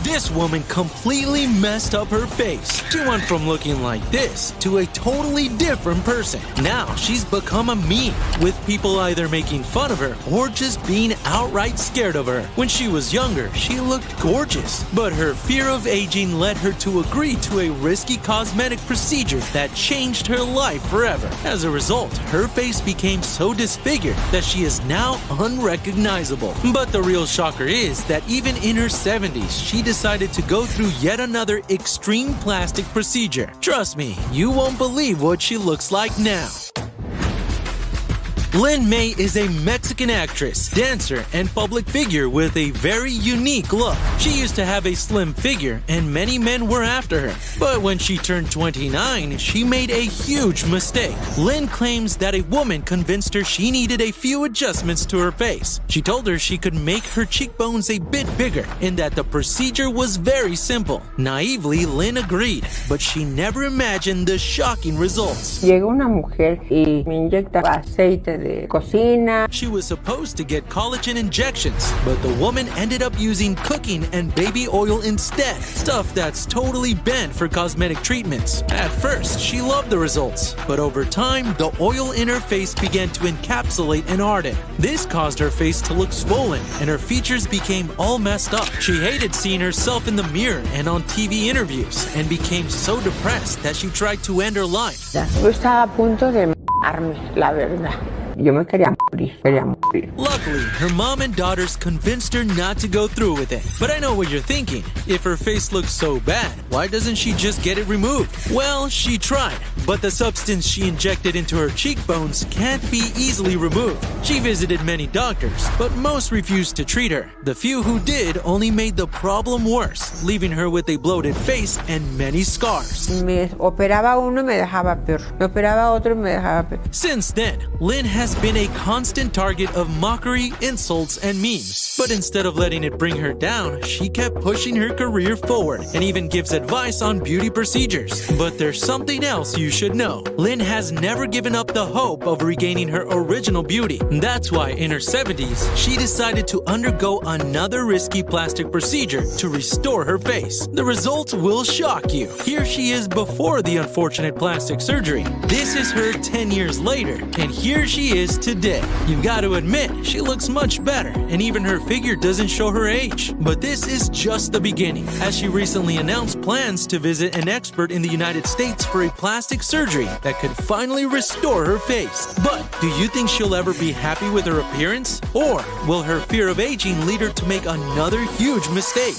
This woman completely messed up her face. She went from looking like this to a totally different person. Now she's become a meme, with people either making fun of her or just being outright scared of her. When she was younger, she looked gorgeous, but her fear of aging led her to agree to a risky cosmetic procedure that changed her life forever. As a result, her face became so disfigured that she is now unrecognizable. But the real shocker is that even in her 70s, she decided to go through yet another extreme plastic procedure. Trust me, you won't believe what she looks like now. Lin May is a Mexican actress, dancer, and public figure with a very unique look. She used to have a slim figure, and many men were after her. But when she turned 29, she made a huge mistake. Lin claims that a woman convinced her she needed a few adjustments to her face. She told her she could make her cheekbones a bit bigger, and that the procedure was very simple. Naively, Lin agreed, but she never imagined the shocking results. Llega una mujer y me inyecta aceite de cocina. She was supposed to get collagen injections, but the woman ended up using cooking and baby oil instead, stuff that's totally banned for cosmetic treatments. At first, she loved the results, but over time, the oil in her face began to encapsulate and harden. This caused her face to look swollen, and her features became all messed up. She hated seeing herself in the mirror and on TV interviews, and became so depressed that she tried to end her life. Yo estaba a punto de matarme, la verdad. Yo me quería morir. Luckily, her mom and daughters convinced her not to go through with it. But I know what you're thinking. If her face looks so bad, why doesn't she just get it removed? Well, she tried, but the substance she injected into her cheekbones can't be easily removed. She visited many doctors, but most refused to treat her. The few who did only made the problem worse, leaving her with a bloated face and many scars. Me operaba uno y me dejaba peor. Me operaba otro y me dejaba peor. Since then, Lin has been a constant target of mockery, insults, and memes. But instead of letting it bring her down, she kept pushing her career forward and even gives advice on beauty procedures. But there's something else you should know. Lin has never given up the hope of regaining her original beauty. That's why in her 70s, she decided to undergo another risky plastic procedure to restore her face. The results will shock you. Here she is before the unfortunate plastic surgery. This is her 10 years later, and here she is today. You've got to admit, she looks much better, and even her figure doesn't show her age. But this is just the beginning, as she recently announced plans to visit an expert in the United States for a plastic surgery that could finally restore her face. But do you think she'll ever be happy with her appearance? Or will her fear of aging lead her to make another huge mistake?